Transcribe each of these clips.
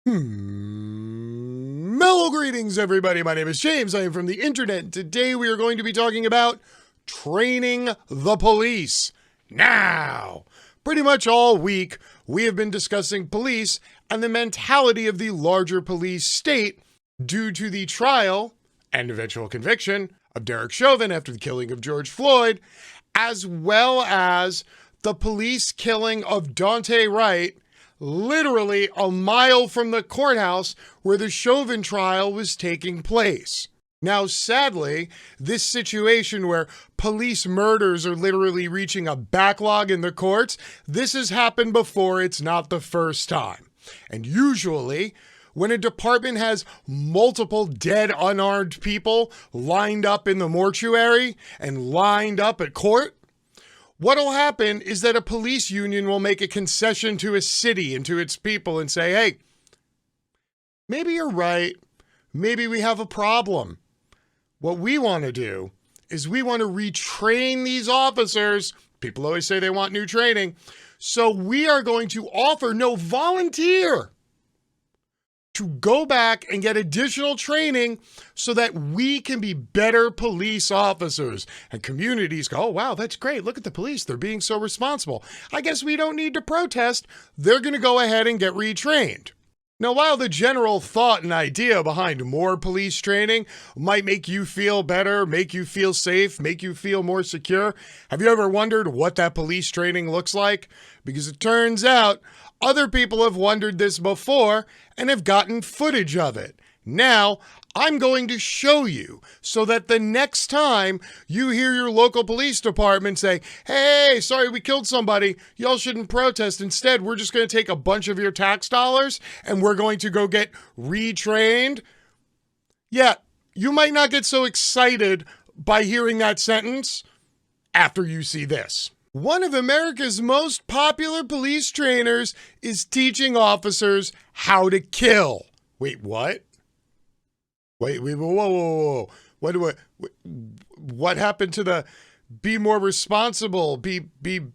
Mellow greetings, everybody. My name is James. I am from the internet. Today we are going to be talking about training the police. Now, pretty much all week, we have been discussing police and the mentality of the larger police state due to the trial and eventual conviction of Derek Chauvin after the killing of George Floyd, as well as the police killing of Daunte Wright, literally a mile from the courthouse where the Chauvin trial was taking place. Now, sadly, this situation where police murders are literally reaching a backlog in the courts, this has happened before. It's not the first time. And usually, when a department has multiple dead, unarmed people lined up in the mortuary and lined up at court, what'll happen is that a police union will make a concession to a city and to its people and say, hey, maybe you're right. Maybe we have a problem. What we want to do is we want to retrain these officers. People always say they want new training. So we are going to offer volunteer to go back and get additional training so that we can be better police officers. And communities go, oh, wow, that's great. Look at the police. They're being so responsible. I guess we don't need to protest. They're going to go ahead and get retrained. Now, while the general thought and idea behind more police training might make you feel better, make you feel safe, make you feel more secure, have you ever wondered what that police training looks like? Because it turns out other people have wondered this before and have gotten footage of it. Now, I'm going to show you so that the next time you hear your local police department say, hey, sorry, we killed somebody, y'all shouldn't protest. Instead, we're just going to take a bunch of your tax dollars and we're going to go get retrained. Yeah, you might not get so excited by hearing that sentence after you see this. One of America's most popular police trainers is teaching officers how to kill. Wait, what? Wait, whoa. What happened to the be more responsible, be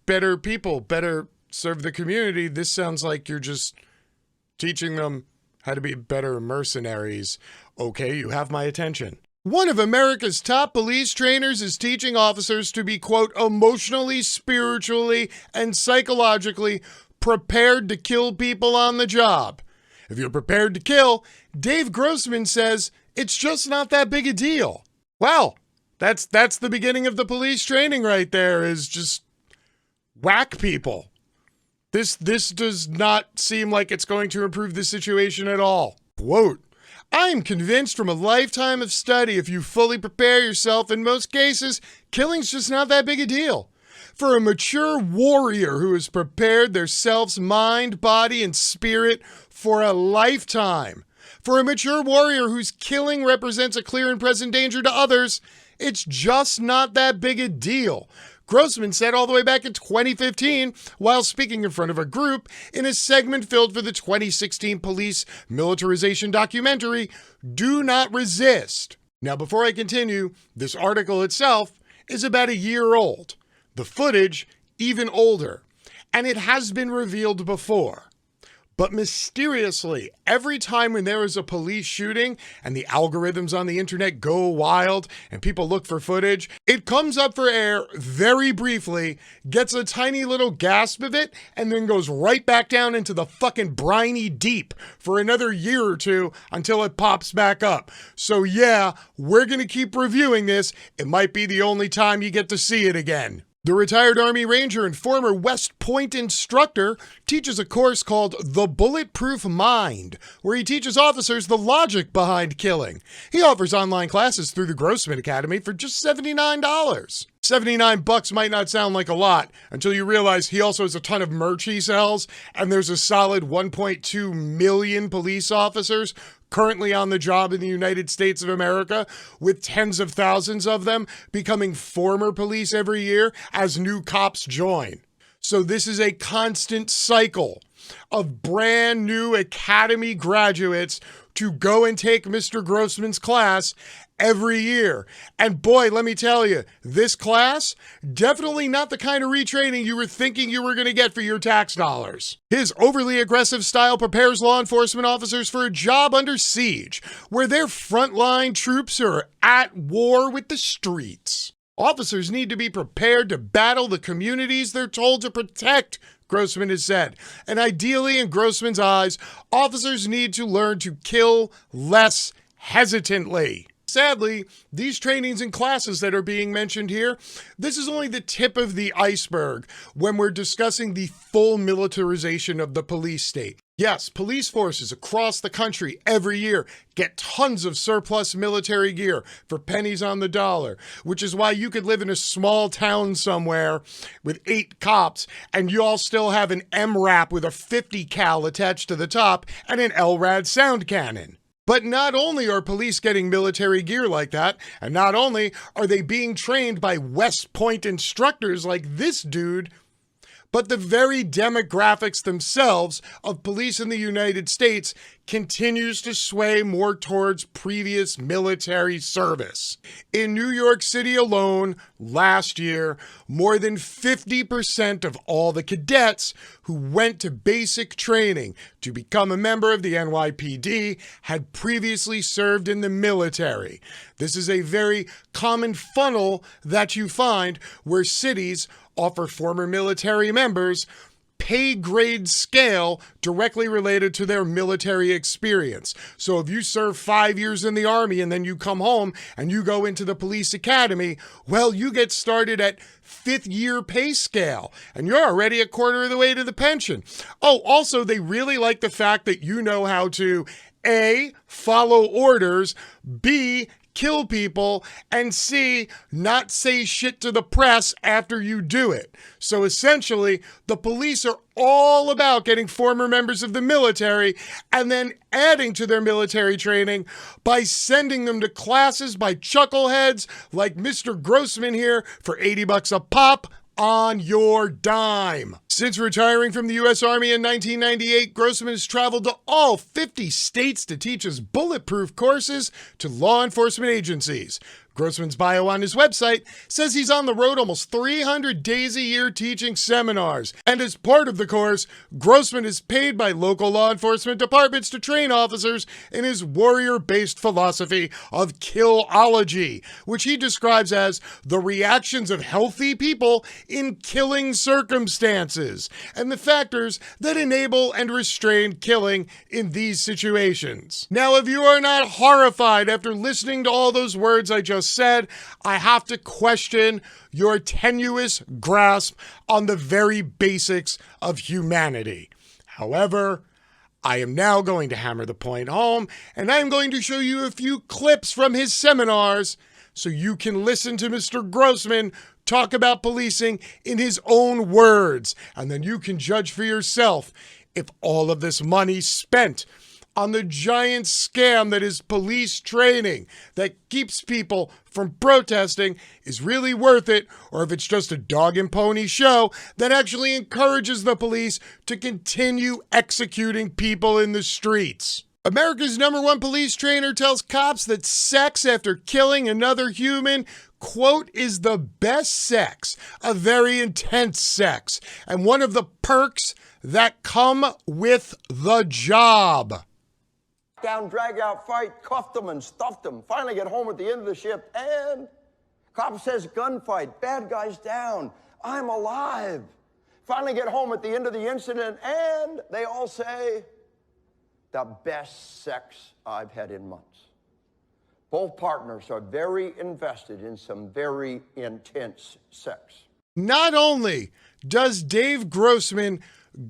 better people, better serve the community? This sounds like you're just teaching them how to be better mercenaries. Okay, you have my attention. One of America's top police trainers is teaching officers to be, quote, emotionally, spiritually, and psychologically prepared to kill people on the job. If you're prepared to kill, Dave Grossman says it's just not that big a deal. Well, that's the beginning of the police training right there, is just whack people. This does not seem like it's going to improve the situation at all. Quote, I am convinced from a lifetime of study, if you fully prepare yourself, in most cases, killing's just not that big a deal. For a mature warrior who has prepared their self's mind, body, and spirit for a lifetime, for a mature warrior whose killing represents a clear and present danger to others, it's just not that big a deal. Grossman said all the way back in 2015 while speaking in front of a group in a segment filled for the 2016 police militarization documentary, Do Not Resist. Now, before I continue, this article itself is about a year old. The footage, even older. And it has been revealed before. But mysteriously, every time when there is a police shooting and the algorithms on the internet go wild and people look for footage, it comes up for air very briefly, gets a tiny little gasp of it, and then goes right back down into the fucking briny deep for another year or two until it pops back up. So yeah, we're gonna keep reviewing this. It might be the only time you get to see it again. The retired Army Ranger and former West Point instructor teaches a course called The Bulletproof Mind, where he teaches officers the logic behind killing. He offers online classes through the Grossman Academy for just $79. $79 might not sound like a lot until you realize he also has a ton of merch he sells, and there's a solid 1.2 million police officers currently on the job in the United States of America, with tens of thousands of them becoming former police every year as new cops join. So this is a constant cycle of brand new academy graduates to go and take Mr. Grossman's class every year. And boy, let me tell you, this class, definitely not the kind of retraining you were thinking you were going to get for your tax dollars. His overly aggressive style prepares law enforcement officers for a job under siege, where their frontline troops are at war with the streets. Officers need to be prepared to battle the communities they're told to protect, Grossman has said. And ideally, in Grossman's eyes, officers need to learn to kill less hesitantly. Sadly, these trainings and classes that are being mentioned here, this is only the tip of the iceberg when we're discussing the full militarization of the police state. Yes, police forces across the country every year get tons of surplus military gear for pennies on the dollar, which is why you could live in a small town somewhere with 8 cops and you all still have an MRAP with a 50 cal attached to the top and an LRAD sound cannon. But not only are police getting military gear like that, and not only are they being trained by West Point instructors like this dude, but the very demographics themselves of police in the United States continues to sway more towards previous military service. In New York City alone, last year, more than 50% of all the cadets who went to basic training to become a member of the NYPD had previously served in the military. This is a very common funnel that you find where cities offer former military members pay grade scale directly related to their military experience. So if you serve 5 years in the Army and then you come home and you go into the police academy, well, you get started at 5th year pay scale and you're already a quarter of the way to the pension. Oh, also, they really like the fact that you know how to A, follow orders, B, kill people, and C, not say shit to the press after you do it. So essentially, the police are all about getting former members of the military and then adding to their military training by sending them to classes by chuckleheads like Mr. Grossman here for $80 a pop on your dime. Since retiring from the U.S. Army in 1998, Grossman has traveled to all 50 states to teach his bulletproof courses to law enforcement agencies. Grossman's bio on his website says he's on the road almost 300 days a year teaching seminars. And as part of the course, Grossman is paid by local law enforcement departments to train officers in his warrior-based philosophy of Killology, which he describes as the reactions of healthy people in killing circumstances and the factors that enable and restrain killing in these situations. Now, if you are not horrified after listening to all those words I just said, I have to question your tenuous grasp on the very basics of humanity. However, I am now going to hammer the point home, and I'm going to show you a few clips from his seminars so you can listen to Mr. Grossman talk about policing in his own words, and then you can judge for yourself if all of this money spent on the giant scam that is police training that keeps people from protesting is really worth it, or if it's just a dog and pony show that actually encourages the police to continue executing people in the streets. America's #1 police trainer tells cops that sex after killing another human, quote, is the best sex, a very intense sex, and one of the perks that come with the job. Down, drag out, fight, cuffed them and stuffed them. Finally get home at the end of the shift and cop says gunfight, bad guys down, I'm alive. Finally get home at the end of the incident and they all say, the best sex I've had in months. Both partners are very invested in some very intense sex. Not only does Dave Grossman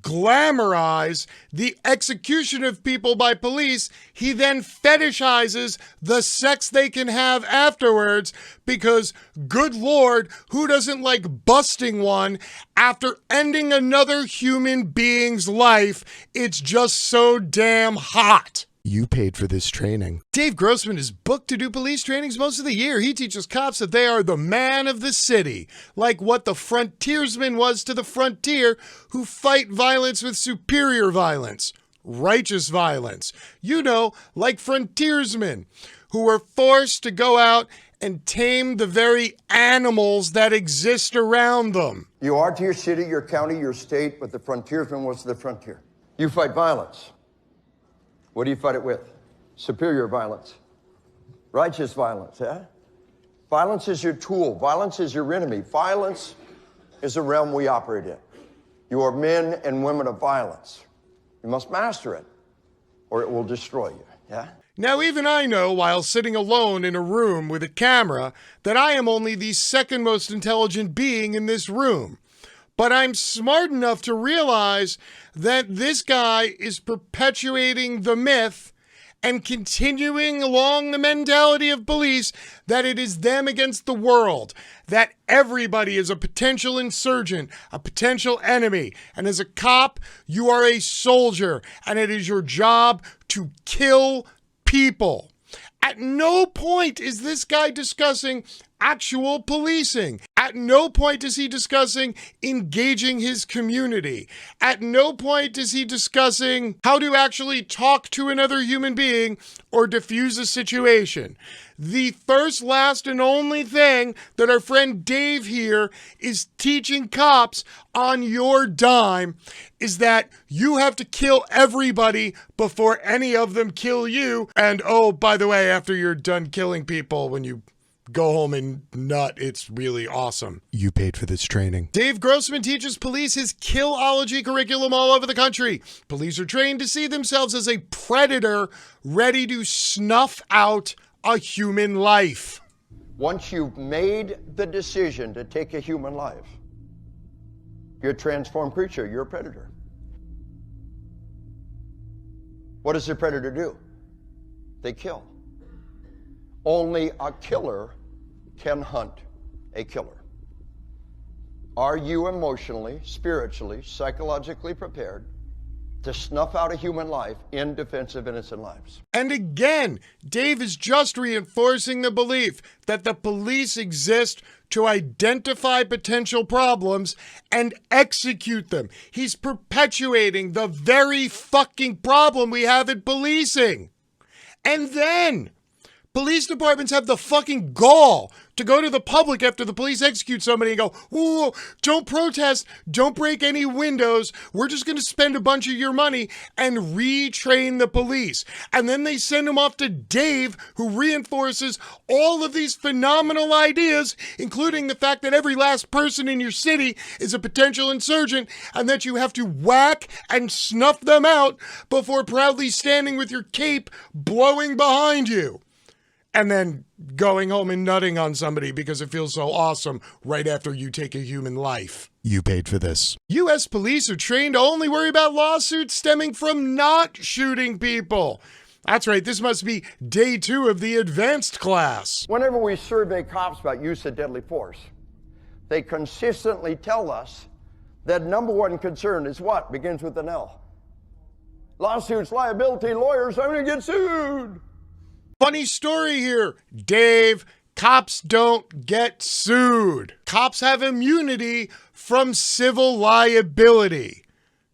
glamorize the execution of people by police, he then fetishizes the sex they can have afterwards because, good Lord, who doesn't like busting one after ending another human being's life? It's just so damn hot. You paid for this training. Dave Grossman is booked to do police trainings most of the year. He teaches cops that they are the man of the city, like what the frontiersman was to the frontier, who fight violence with superior violence, righteous violence. You know, like frontiersmen, who are forced to go out and tame the very animals that exist around them. You are to your city, your county, your state, but the frontiersman was the frontier. You fight violence. What do you fight it with? Superior violence. Righteous violence, yeah? Violence is your tool. Violence is your enemy. Violence is the realm we operate in. You are men and women of violence. You must master it, or it will destroy you, yeah? Now, even I know, while sitting alone in a room with a camera, that I am only the second most intelligent being in this room. But I'm smart enough to realize that this guy is perpetuating the myth and continuing along the mentality of police that it is them against the world, that everybody is a potential insurgent, a potential enemy, and as a cop, you are a soldier, and it is your job to kill people. At no point is this guy discussing actual policing. At no point is he discussing engaging his community. At no point is he discussing how to actually talk to another human being or diffuse a situation. The first, last, and only thing that our friend Dave here is teaching cops on your dime is that you have to kill everybody before any of them kill you. And oh, by the way, after you're done killing people, when you go home and nut, it's really awesome. You paid for this training. Dave Grossman teaches police his Killology curriculum all over the country. Police are trained to see themselves as a predator ready to snuff out a human life. Once you've made the decision to take a human life, you're a transformed creature, you're a predator. What does a predator do? They kill. Only a killer can hunt a killer. Are you emotionally, spiritually, psychologically prepared to snuff out a human life in defense of innocent lives? And again, Dave is just reinforcing the belief that the police exist to identify potential problems and execute them. He's perpetuating the very fucking problem we have in policing. And then police departments have the fucking gall to go to the public after the police execute somebody and go, "Ooh, don't protest, don't break any windows. We're just going to spend a bunch of your money and retrain the police." And then they send them off to Dave, who reinforces all of these phenomenal ideas, including the fact that every last person in your city is a potential insurgent and that you have to whack and snuff them out before proudly standing with your cape blowing behind you. And then going home and nutting on somebody because it feels so awesome right after you take a human life. You paid for this. U.S. police are trained to only worry about lawsuits stemming from not shooting people. That's right, this must be day 2 of the advanced class. Whenever we survey cops about use of deadly force, they consistently tell us that number one concern is what? Begins with an L. Lawsuits, liability, lawyers, I'm going to get sued. Funny story here, Dave. Cops don't get sued. Cops have immunity from civil liability.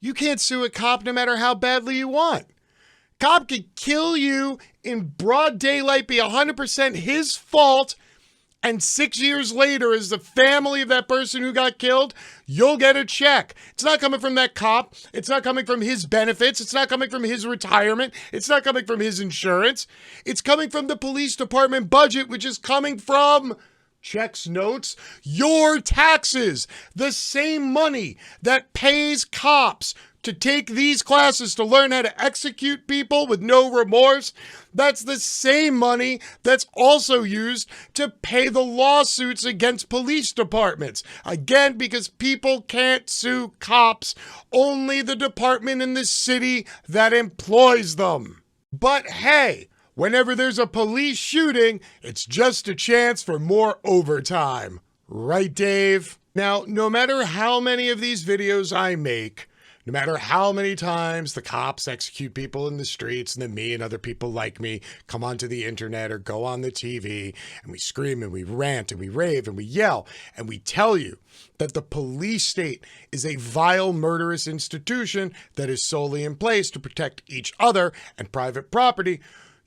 You can't sue a cop no matter how badly you want. Cop could kill you in broad daylight, be 100% his fault, and 6 years later, as the family of that person who got killed, you'll get a check. It's not coming from that cop. It's not coming from his benefits. It's not coming from his retirement. It's not coming from his insurance. It's coming from the police department budget, which is coming from, checks notes, your taxes. The same money that pays cops to take these classes to learn how to execute people with no remorse, that's the same money that's also used to pay the lawsuits against police departments. Again, because people can't sue cops, only the department in the city that employs them. But hey, whenever there's a police shooting, it's just a chance for more overtime. Right, Dave? Now, no matter how many of these videos I make, no matter how many times the cops execute people in the streets and then me and other people like me come onto the internet or go on the TV and we scream and we rant and we rave and we yell and we tell you that the police state is a vile, murderous institution that is solely in place to protect each other and private property,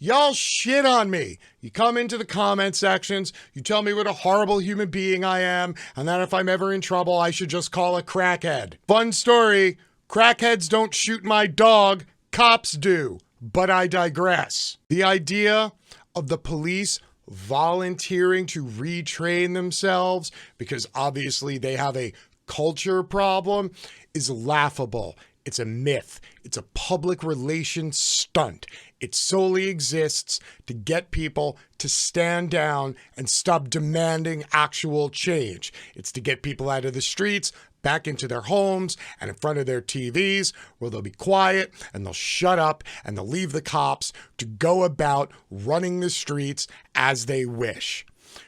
Y'all shit on me. You come into the comment sections, you tell me what a horrible human being I am, and that if I'm ever in trouble, I should just call a crackhead. Fun story, crackheads don't shoot my dog, cops do. But I digress. The idea of the police volunteering to retrain themselves because obviously they have a culture problem is laughable. It's a myth. It's a public relations stunt. It solely exists to get people to stand down and stop demanding actual change. It's to get people out of the streets, back into their homes and in front of their TVs where they'll be quiet and they'll shut up and they'll leave the cops to go about running the streets as they wish.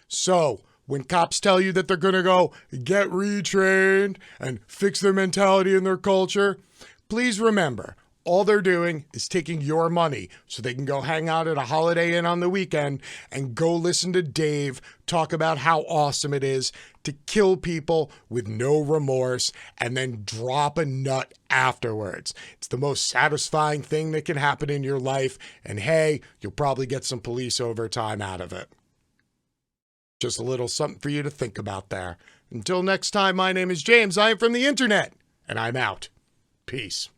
So when cops tell you that they're going to go get retrained and fix their mentality and their culture, please remember, all they're doing is taking your money so they can go hang out at a Holiday Inn on the weekend and go listen to Dave talk about how awesome it is to kill people with no remorse and then drop a nut afterwards. It's the most satisfying thing that can happen in your life, and hey, you'll probably get some police overtime out of it. Just a little something for you to think about there. Until next time, my name is James. I am from the internet, and I'm out. Peace.